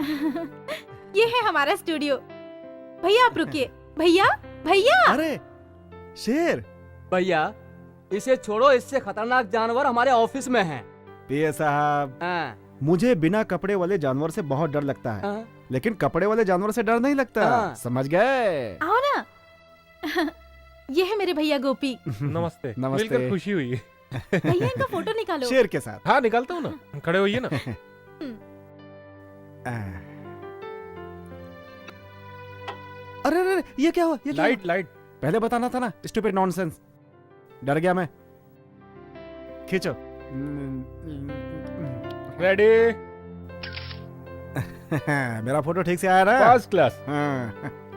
ये है हमारा स्टूडियो। भैया आप रुकिए। भैया भैया। अरे शेर। भैया इसे छोड़ो, इससे खतरनाक जानवर हमारे ऑफिस में है। पीए साहब, मुझे बिना कपड़े वाले जानवर से बहुत डर लगता है, लेकिन कपड़े वाले जानवर से डर नहीं लगता। समझ गए? आओ ना। ये है मेरे भैया गोपी। नमस्ते। नमस्ते। मिलकर खुशी हुई। भैया इनका फोटो निकालो। शेर के साथ। हाँ निकालता हूँ ना, खड़े होइए ना। अरे अरे ये क्या हुआ? ये क्या लाइट हुआ? लाइट पहले बताना था ना। Stupid nonsense. डर गया मैं। खींचो। रेडी। मेरा फोटो ठीक से आया ना? First class.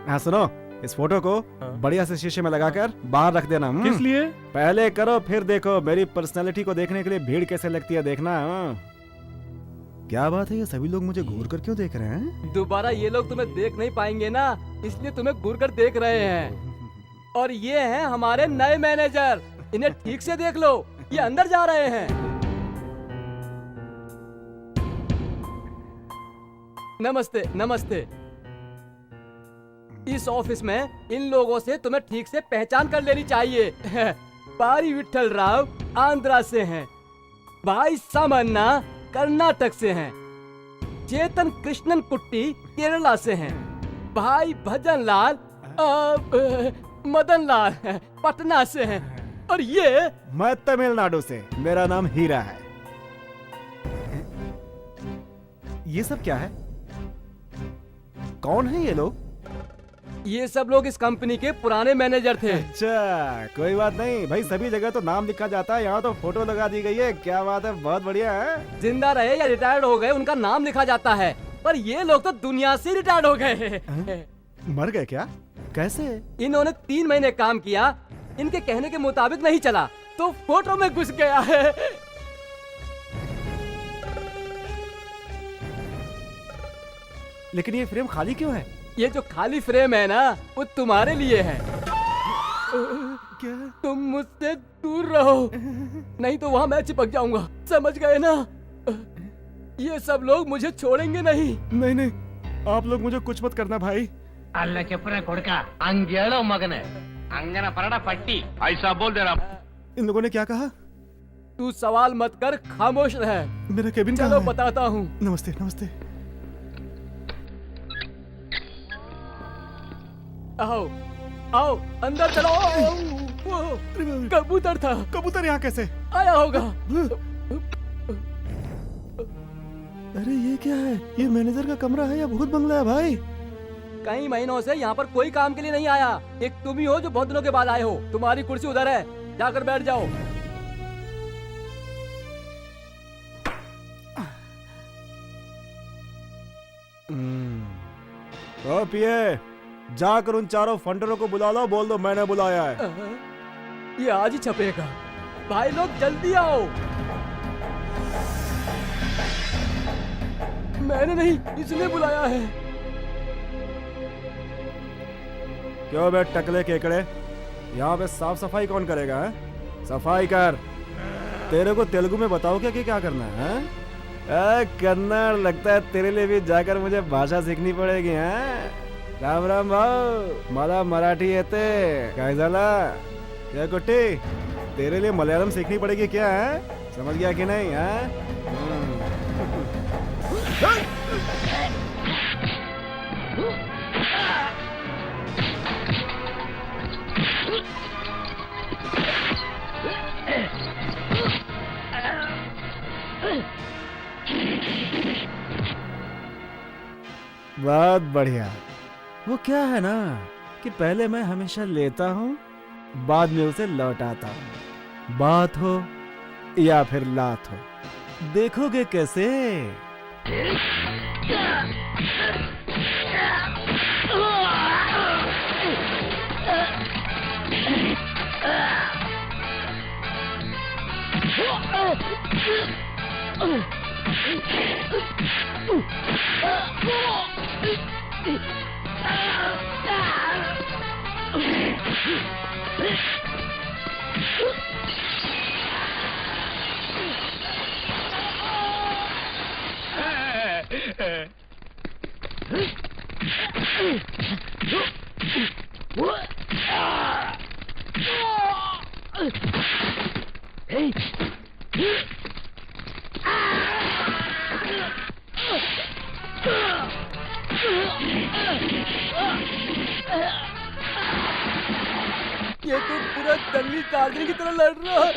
हाँ सुनो, इस फोटो को बढ़िया से शीशे में लगाकर बाहर रख देना। किस लिए? पहले करो फिर देखो। मेरी पर्सनालिटी को देखने के लिए भीड़ कैसे लगती है देखना। क्या बात है, ये सभी लोग मुझे घूर कर क्यों देख रहे हैं? दोबारा ये लोग तुम्हें देख नहीं पाएंगे ना, इसलिए तुम्हें घूर कर देख रहे हैं। और ये हैं हमारे नए मैनेजर, इन्हें ठीक से देख लो, ये अंदर जा रहे हैं। नमस्ते नमस्ते। इस ऑफिस में इन लोगों से तुम्हें ठीक से पहचान कर लेनी चाहिए। पारी विठल राव आंध्रा से हैं, भाई सामन्ना कर्नाटक से हैं, चेतन कृष्णन कुट्टी केरला से हैं, भाई भजन लाल मदन लाल पटना से हैं, और ये मैं तमिलनाडु से। मेरा नाम हीरा है। ये सब क्या है? कौन है ये लोग? ये सब लोग इस कंपनी के पुराने मैनेजर थे। अच्छा कोई बात नहीं भाई, सभी जगह तो नाम लिखा जाता है, यहाँ तो फोटो लगा दी गई है। क्या बात है, बहुत बढ़िया है। जिंदा रहे या रिटायर्ड हो गए उनका नाम लिखा जाता है, पर ये लोग तो दुनिया से रिटायर्ड हो गए। मर गए क्या? कैसे? इन्होंने 3 महीने काम किया, इनके कहने के मुताबिक नहीं चला तो फोटो में घुस गया है। लेकिन ये फ्रेम खाली क्यों है? ये जो खाली फ्रेम है ना, वो तुम्हारे लिए है। क्या? तुम मुझसे दूर रहो, नहीं तो वहाँ मैं चिपक जाऊंगा, समझ गए ना? ये सब लोग मुझे छोड़ेंगे नहीं। नहीं नहीं, आप लोग मुझे कुछ मत करना भाई। अल्लाह चुपरा कोड़का अंगेलो मगने अंगना परड़ा पट्टी ऐसा बोल दे रहा। इन लोगों ने क्या कहा? तू सवाल मत कर, खामोश रह। मेरा केबिन चलो कहाँ है? बताता हूँ। नमस्ते नमस्ते। आओ आओ अंदर चलो। कबूतर था। कबूतर यहाँ कैसे आया होगा? अरे ये क्या है? ये मैनेजर का कमरा है या भूत बंगला है भाई? कई महीनों से यहाँ पर कोई काम के लिए नहीं आया। एक तुम ही हो जो बहुत दिनों के बाद आए हो। तुम्हारी कुर्सी उधर है, जाकर बैठ जाओ। ओ पिए, जाकर उन चारों फंडरों को बुला लो, बोल दो मैंने बुलाया है। ये आज ही छपेगा। भाई लोग जल्दी आओ। मैंने नहीं, इसने बुलाया है। क्यों बे टकले केकड़े, यहाँ पे साफ सफाई कौन करेगा है? सफाई कर। तेरे को तेलुगु में बताओ क्या कि क्या करना है? कन्नड़ लगता है, तेरे लिए भी जाकर मुझे भाषा सीखनी पड़ेगी। हैं? राम राम भाऊ, मला मराठी येते काय झाला? क्या कुट्टी, तेरे लिए मलयालम सीखनी पड़ेगी क्या है? समझ गया कि नहीं? है बहुत बढ़िया। वो क्या है ना कि पहले मैं हमेशा लेता हूँ, बाद में उसे लौटाता हूँ। बात हो या फिर लात हो, देखोगे कैसे? ये तो पूरा जंगली टार्जन की तरह लड़ रहा है।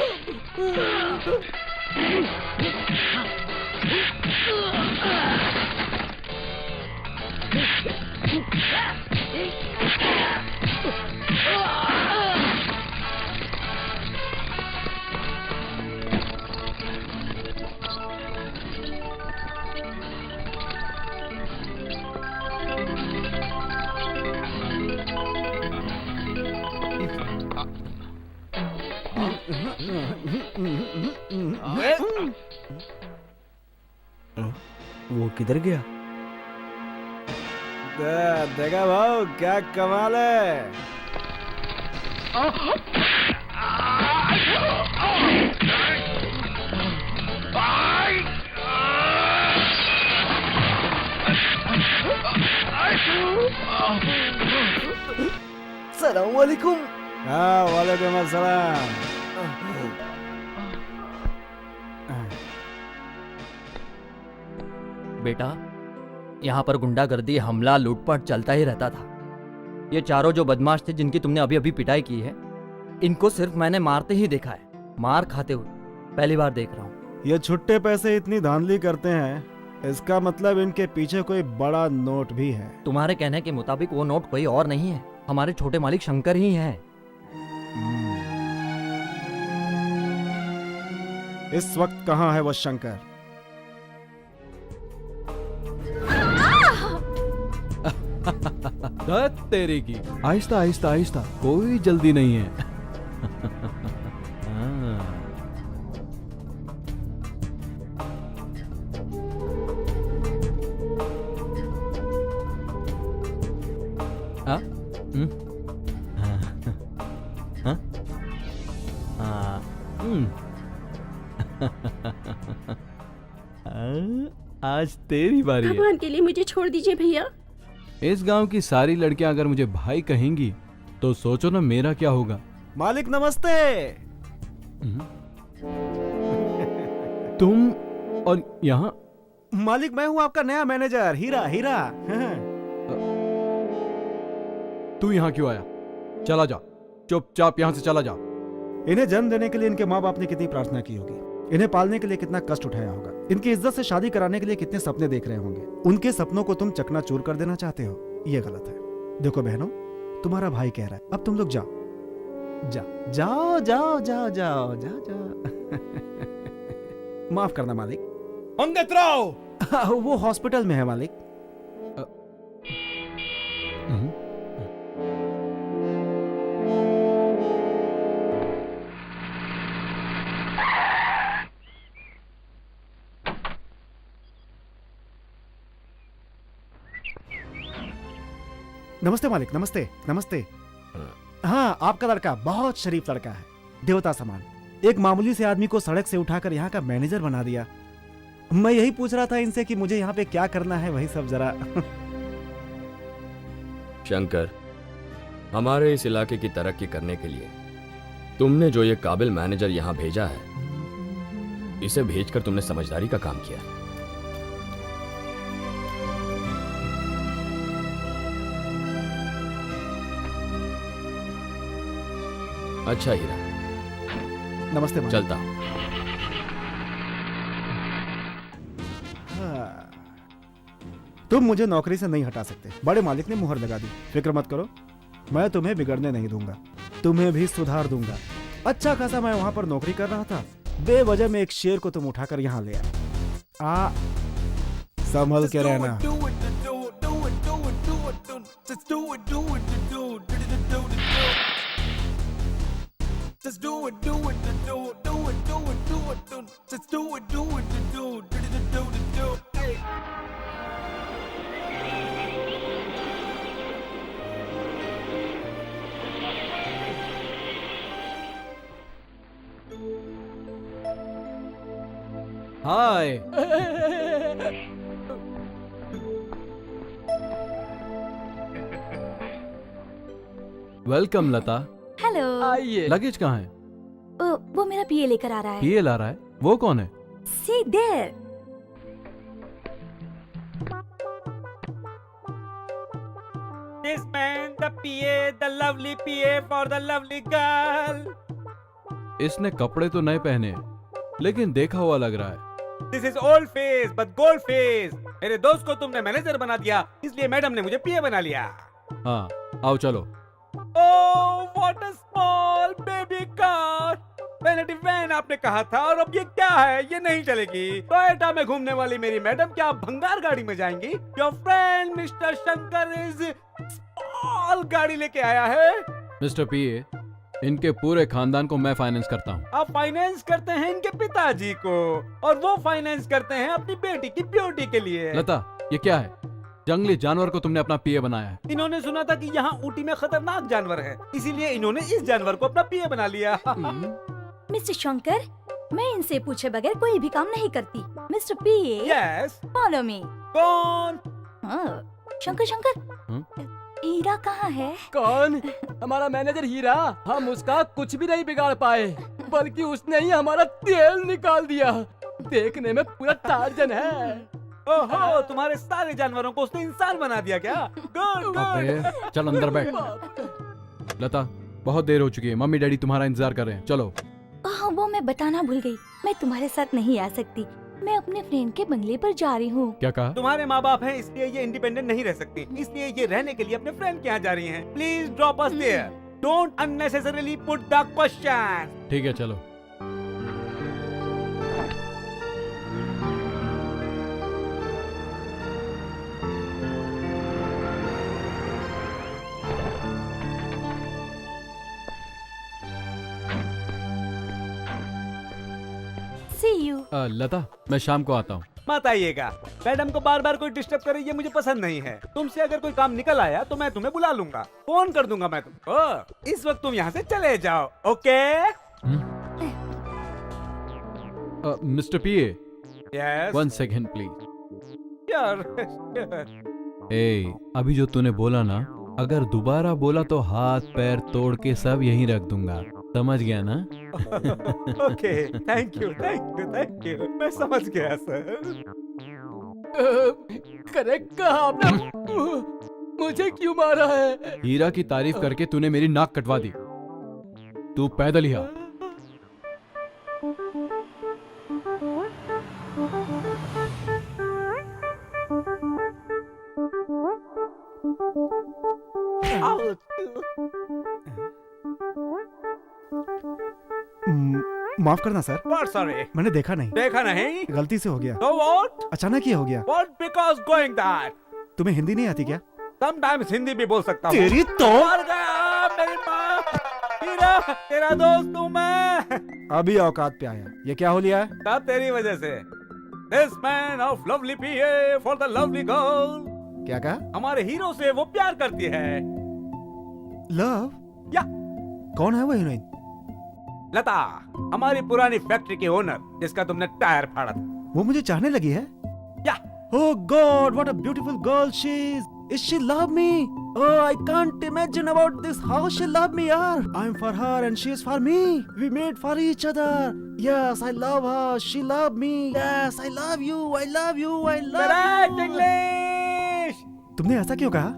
वो किधर गया? देखा भाव क्या कमाल है। सलाम वालेकुम। हाँ वालेकुम अस्सलाम। बेटा, यहाँ पर गुंडागर्दी, हमला, लूटपाट चलता ही रहता था। ये चारों जो बदमाश थे जिनकी तुमने अभी अभी पिटाई की है, इनको सिर्फ मैंने मारते ही देखा है, मार खाते हुए पहली बार देख रहा हूँ। ये छुट्टे पैसे इतनी धांधली करते हैं, इसका मतलब इनके पीछे कोई बड़ा नोट भी है। तुम्हारे कहने के मुताबिक वो नोट कोई और नहीं है, हमारे छोटे मालिक शंकर ही हैं। इस वक्त कहाँ है वो शंकर? तेरे की आहिस्ता आहिस्ता आहिस्ता, कोई जल्दी नहीं है। आज तेरी बारी है। भगवान के लिए मुझे छोड़ दीजिए भैया। इस गांव की सारी लड़कियां अगर मुझे भाई कहेंगी तो सोचो ना मेरा क्या होगा। मालिक नमस्ते। तुम और यहाँ? मालिक मैं हूँ आपका नया मैनेजर हीरा। हीरा तू यहाँ क्यों आया? चला जा, चुपचाप यहाँ से चला जा। इन्हें जन्म देने के लिए इनके माँ बाप ने कितनी प्रार्थना की होगी, इन्हें पालने के लिए कितना कष्ट उठाया होगा, इनकी इज्जत से शादी कराने के लिए कितने सपने देख रहे होंगे। उनके सपनों को तुम चकनाचूर कर देना चाहते हो, ये गलत है। देखो बहनों, तुम्हारा भाई कह रहा है, अब तुम लोग जाओ जाओ जाओ जाओ जाओ जाओ जाओ जाओ। माफ करना मालिक। पंडित राव, वो हॉस्पिटल में है मालिक। नमस्ते मालिक, नमस्ते नमस्ते। हाँ, आपका लड़का बहुत शरीफ लड़का है, देवता समान। एक मामूली से आदमी को सड़क से उठाकर यहाँ का मैनेजर बना दिया। मैं यही पूछ रहा था इनसे कि मुझे यहाँ पे क्या करना है, वही सब जरा। शंकर, हमारे इस इलाके की तरक्की करने के लिए तुमने जो ये काबिल मैनेजर यहाँ भेजा है, इसे भेजकर तुमने समझदारी का काम किया। अच्छा हीरा, नमस्ते मालिक। चलता हूं। हाँ। तुम मुझे नौकरी से नहीं हटा सकते, बड़े मालिक ने मुहर लगा दी। फिक्र मत करो, मैं तुम्हें बिगड़ने नहीं दूंगा, तुम्हें भी सुधार दूंगा। अच्छा खासा मैं वहां पर नौकरी कर रहा था, बेवजह में एक शेर को तुम उठाकर यहाँ ले आए। संभल के रहना। Just do it, do it, do it, do it, do it, do it, do it. Just do it, do it, do it, do it, do it. Hey. Hi. Welcome Lata. Hello. आइए। Luggage कहाँ है? वो मेरा पीए लेकर आ रहा है। पीए ला रहा है? वो कौन है? सी there. This man, the PA, the lovely PA for the lovely girl. इसने कपड़े तो नए पहने हैं, लेकिन देखा हुआ लग रहा है। This is old face, but gold face. मेरे दोस्त को तुमने मैनेजर बना दिया, इसलिए मैडम ने मुझे PA बना लिया। हाँ, आओ चलो। Oh, what a small baby car. Vanity van आपने कहा था, और अब ये क्या है? ये नहीं चलेगी। टोयोटा में घूमने वाली मेरी मैडम क्या आप भंगार गाड़ी में जाएंगी? Your friend mister Shankar is small गाड़ी लेके आया है। मिस्टर पीए, इनके पूरे खानदान को मैं फाइनेंस करता हूँ। आप फाइनेंस करते हैं इनके पिताजी को, और वो फाइनेंस करते हैं अपनी बेटी की ब्यूटी के लिए। लता, ये क्या है? जंगली जानवर को तुमने अपना पीए बनाया है। इन्होंने सुना था कि यहाँ ऊटी में खतरनाक जानवर है, इसीलिए इन्होंने इस जानवर को अपना पीए बना लिया। मिस्टर शंकर, मैं इनसे पूछे बगैर कोई भी काम नहीं करती। Mister PA, yes, follow me. कौन? शंकर शंकर, हीरा कहाँ है? कौन? हमारा मैनेजर हीरा। हम उसका कुछ भी नहीं बिगाड़ पाए, बल्कि उसने ही हमारा तेल निकाल दिया। देखने में पूरा टार्जन है। ओहो, तुम्हारे सारे जानवरों को उसने इंसान बना दिया क्या? Good good. अबे, चल अंदर बैठ। लता, बहुत देर हो चुकी है, मम्मी डैडी तुम्हारा इंतजार कर रहे हैं, चलो। वो मैं बताना भूल गई, मैं तुम्हारे साथ नहीं आ सकती। मैं अपने फ्रेंड के बंगले पर जा रही हूँ। क्या कहा? तुम्हारे माँ बाप हैं, इसलिए ये इंडिपेंडेंट नहीं रह सकती, इसलिए ये रहने के लिए अपने फ्रेंड के यहाँ जा रही हैं। Please drop us there. Don't unnecessarily put the question. ठीक है, चलो। See you. लता, मैं शाम को आता हूँ। मत आइएगा, मैडम को बार बार कोई डिस्टर्ब करे ये मुझे पसंद नहीं है। तुमसे अगर कोई काम निकल आया तो मैं तुम्हें बुला लूंगा, फोन कर दूंगा मैं तुमको। इस वक्त तुम यहाँ से चले जाओ, okay? Mister PA, yes, 1 second please. Sure. ए, अभी जो तूने बोला ना, अगर दोबारा बोला तो हाथ पैर तोड़ के सब यहीं रख दूंगा, समझ गया ना? Okay, thank you thank you thank you, मैं समझ गया सर। करेक्ट कहा आपने। मुझे क्यों मारा है? हीरा की तारीफ करके तूने मेरी नाक कटवा दी। तू पैदल ही आ। माफ करना सर, What, sorry? मैंने देखा नहीं, देखा नहीं? गलती से हो गया, So what? अचानक ही हो गया। What because going that? तुम्हें हिंदी नहीं आती क्या? Sometimes हिंदी भी बोल सकता हूँ। तेरी तो मर गया मेरी माँ। हीरा, तेरा दोस्त हूँ मैं। अभी औकात पे आया। ये क्या हो लिया है? सब तेरी वजह से। This man of lovely PA for the lovely girl. क्या कहा? हमारे हीरो से वो प्यार करती है। लव? या कौन है वो हीरोइन? लता, हमारी पुरानी फैक्ट्री की ओनर, जिसका तुमने टायर फाड़ा था। वो मुझे चाहने लगी है? या Oh God, what a beautiful girl she is. Is she love me? Oh, I can't imagine about this. How she love me, yaar. I'm for her and she is for me. We made for each other. Yes, I love her. She love me. Yes, I love you. I love you. I love correct you. English. तुमने ऐसा क्यों कहा?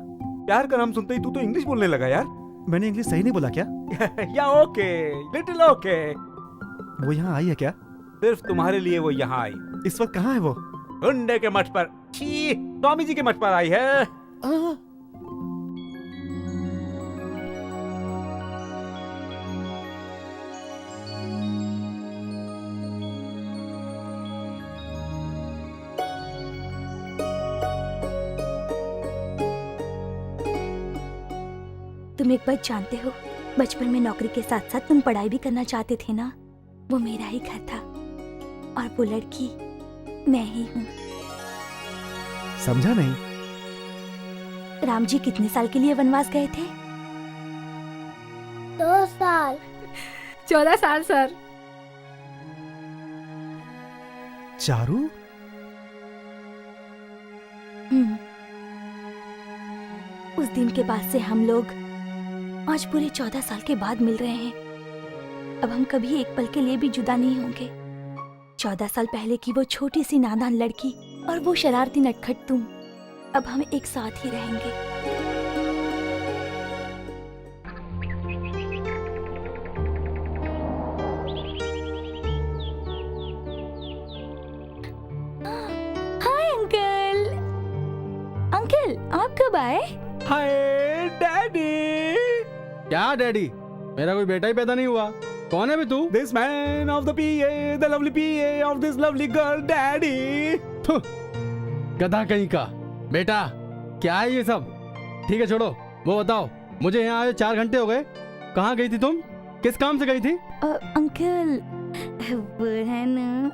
प्यार का नाम सुनते ही तू तो इंग्लिश बोलने लगा यार। मैंने इंग्लिश सही नहीं बोला क्या? या ओके, लिटिल ओके। वो यहाँ आई है क्या? सिर्फ तुम्हारे लिए वो यहाँ आई। इस वक्त कहाँ है वो? गुंडे के मठ पर, छी, स्वामी जी के मठ पर आई है। तुम एक बात जानते हो, बचपन में नौकरी के साथ साथ तुम पढ़ाई भी करना चाहते थे ना? वो मेरा ही घर था, और वो लड़की मैं ही हूँ। समझा नहीं। राम जी कितने साल के लिए वनवास गए थे? 2 साल। 14 साल सर। चारू? उस दिन के बाद से हम लोग आज पूरे 14 साल के बाद मिल रहे हैं। अब हम कभी एक पल के लिए भी जुदा नहीं होंगे। 14 साल पहले की वो छोटी सी नादान लड़की और वो शरारती नटखट तुम, अब हम एक साथ ही रहेंगे। Hi uncle. अंकल आप कब आए? हाय डैडी। क्या डैडी? मेरा कोई बेटा ही पैदा नहीं हुआ। कौन है बे तू? This man of the PA, the lovely PA of this lovely girl, daddy. थु, गधा कहीं का। बेटा क्या है ये सब? ठीक है छोड़ो, वो बताओ, मुझे यहाँ आए 4 घंटे हो गए। कहाँ गई थी तुम? किस काम से गई थी? अंकल वो है ना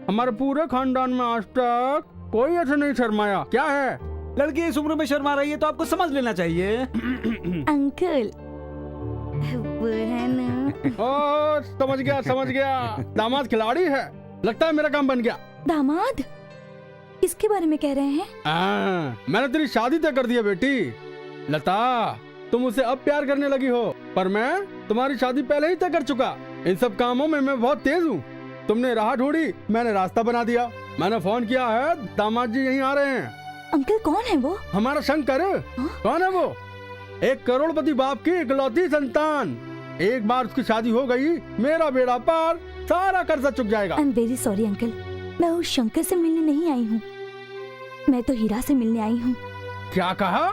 हमारे पूरे खानदान में आज तक कोई ऐसे नहीं शर्माया। क्या है? लड़की इस उम्र में शर्मा रही है तो आपको समझ लेना चाहिए। अंकल वो है ना। ओ समझ गया। दामाद खिलाड़ी है, लगता है मेरा काम बन गया। दामाद? किसके बारे में कह रहे हैं? मैंने तेरी शादी तय कर दी है बेटी। लता, तुम मुझसे अब प्यार करने लगी हो, पर मैं तुम्हारी शादी पहले ही तय कर चुका। इन सब कामों में मैं बहुत तेज हूँ। तुमने राह ढूंढी, मैंने रास्ता बना दिया। मैंने फोन किया है, दामाद जी यहीं आ रहे हैं। अंकल कौन है वो? हमारा शंकर। कौन है वो? 1 करोड़पति बाप की इकलौती संतान। एक बार उसकी शादी हो गई, मेरा बेड़ा पार, सारा कर्जा चुक जाएगा। I am very sorry uncle, मैं उस शंकर से मिलने नहीं आई हूँ, मैं तो हीरा से मिलने आई हूँ। क्या कहा?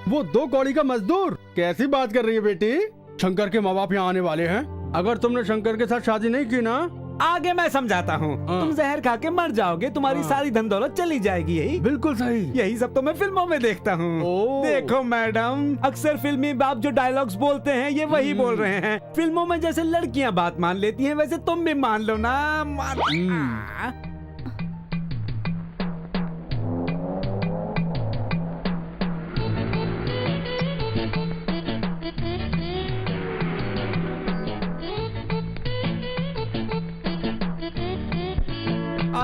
वो 2 कौड़ी का मजदूर? कैसी बात कर रही है बेटी? शंकर के माँ बाप यहाँ आने वाले हैं। अगर तुमने शंकर के साथ शादी नहीं की ना, आगे मैं समझाता हूँ। तुम जहर खा के मर जाओगे, तुम्हारी सारी धन दौलत चली जाएगी। यही बिल्कुल सही। यही सब तो मैं फिल्मों में देखता हूँ। देखो मैडम, अक्सर फिल्मी बाप जो डायलॉग्स बोलते हैं ये वही बोल रहे हैं। फिल्मों में जैसे लड़कियाँ बात मान लेती हैं, वैसे तुम भी मान लो ना।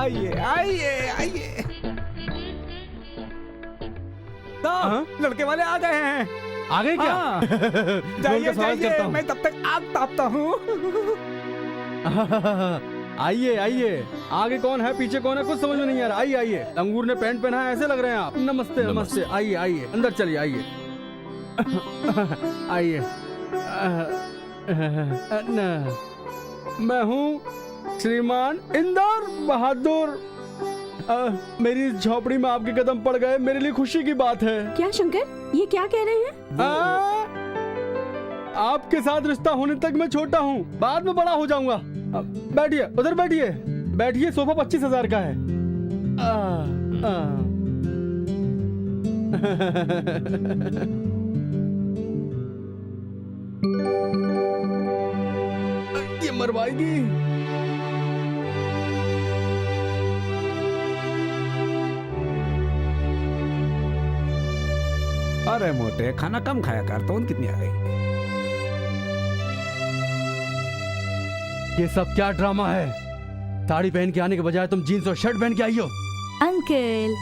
आइए। तो लड़के वाले आ गए हैं। आ गए क्या? जाइए, मैं तब तक आग तापता हूँ। आइए। आगे कौन है, पीछे कौन है, कुछ समझ में नहीं आ रहा। आइए। अंगूर ने पैंट पहना है, ऐसे लग रहे हैं आप। नमस्ते। आइए, अंदर चलिए। आइए। मैं हूँ श्रीमान इंदौर बहादुर। मेरी झोपड़ी में आपके कदम पड़ गए, मेरे लिए खुशी की बात है। क्या शंकर, ये क्या कह रहे हैं? आपके साथ रिश्ता होने तक मैं छोटा हूँ, बाद में बड़ा हो जाऊंगा। बैठिए, उधर बैठिए। सोफा 25,000 का है। ये मरवाएगी। अरे मोटे, खाना कम खाया कर। तो कितनी आ गई? ये सब क्या ड्रामा है? साड़ी पहन के आने के बजाय तुम जीन्स और शर्ट पहन के आई हो। अंकल,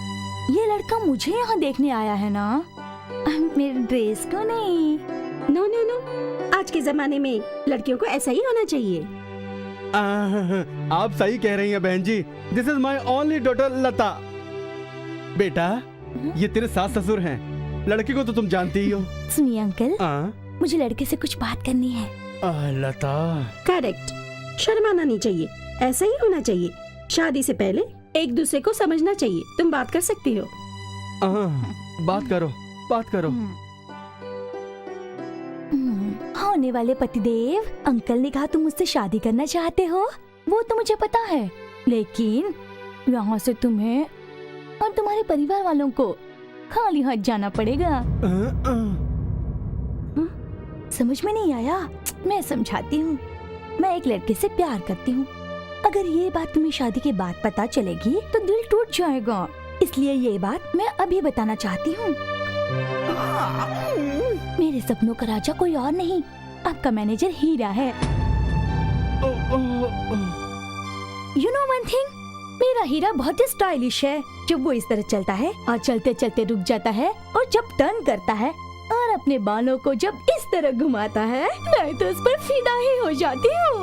ये लड़का मुझे यहाँ देखने आया है ना, मेरे ड्रेस को नहीं। नो, आज के जमाने में लड़कियों को ऐसा ही होना चाहिए। आप सही कह रही हैं बहन जी। This is my only daughter Lata. बेटा, ये तेरे सास ससुर हैं। लड़की को तो तुम जानती ही हो। सुनिए अंकल, मुझे लड़के से कुछ बात करनी है। लता। करेक्ट, शर्माना नहीं चाहिए, ऐसा ही होना चाहिए। शादी से पहले एक दूसरे को समझना चाहिए। तुम बात कर सकती हो। बात करो। होने वाले पतिदेव, अंकल ने कहा तुम मुझसे शादी करना चाहते हो, वो तो मुझे पता है, लेकिन यहाँ से तुम्हें और तुम्हारे परिवार वालों को खाली हाथ जाना पड़ेगा। समझ में नहीं आया? मैं समझाती हूँ। मैं एक लड़के से प्यार करती हूँ। अगर ये बात तुम्हें शादी के बाद पता चलेगी तो दिल टूट जाएगा, इसलिए ये बात मैं अभी बताना चाहती हूँ। मेरे सपनों का राजा कोई और नहीं, आपका मैनेजर हीरा है। You know one thing? मेरा हीरा बहुत ही स्टाइलिश है। जब वो इस तरह चलता है और चलते चलते रुक जाता है, और जब टर्न करता है और अपने बालों को जब इस तरह घुमाता है मैं तो उस पर फिदा ही हो जाती हूँ।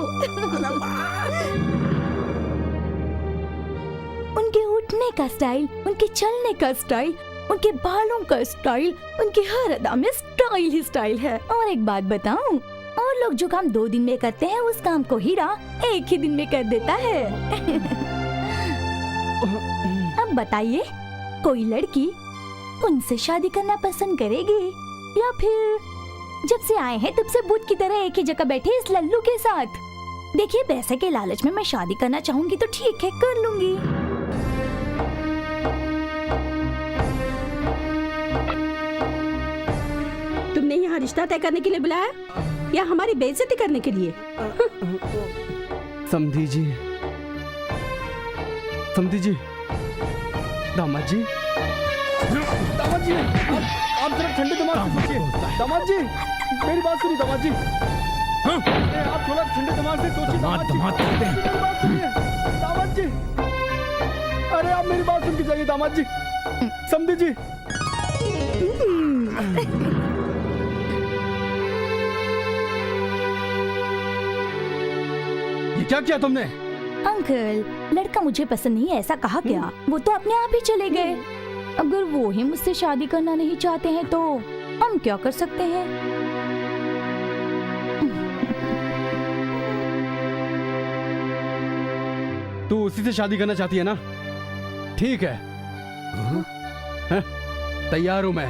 उनके उठने का स्टाइल, उनके चलने का स्टाइल, उनके बालों का स्टाइल, उनकी हर अदा में स्टाइल ही स्टाइल है। और एक बात बताऊं, और लोग जो काम 2 दिन में करते हैं उस काम को हीरा 1 ही दिन में कर देता है। अब बताइए, कोई लड़की उनसे शादी करना पसंद करेगी या फिर जब से आए हैं तब से बुत की तरह एक ही जगह बैठे इस लल्लू के साथ? देखिए, पैसे के लालच में मैं शादी करना चाहूंगी तो ठीक है, कर लूंगी। तुमने यहाँ रिश्ता तय करने के लिए बुलाया या हमारी बेइज्जती करने के लिए? समधी जी, समधी जी, दामाद जी, दामाद जी, आप जरा ठंडे दिमाग से सोचिए। दामाद जी, मेरी बात सुनिए दामाद जी। आप थोड़ा ठंडे दिमाग से सोचिए दामाद जी। मेरी बात सुनिए दामाद जी। अरे आप मेरी बात सुन के जाइए दामाद जी। समधी जी, ये क्या किया तुमने? अंकल, लड़का मुझे पसंद नहीं है ऐसा कहा क्या? वो तो अपने आप ही चले गए। अगर वो ही मुझसे शादी करना नहीं चाहते हैं तो हम क्या कर सकते हैं? तू उसी से शादी करना चाहती है ना? ठीक है, तैयार हूं मैं।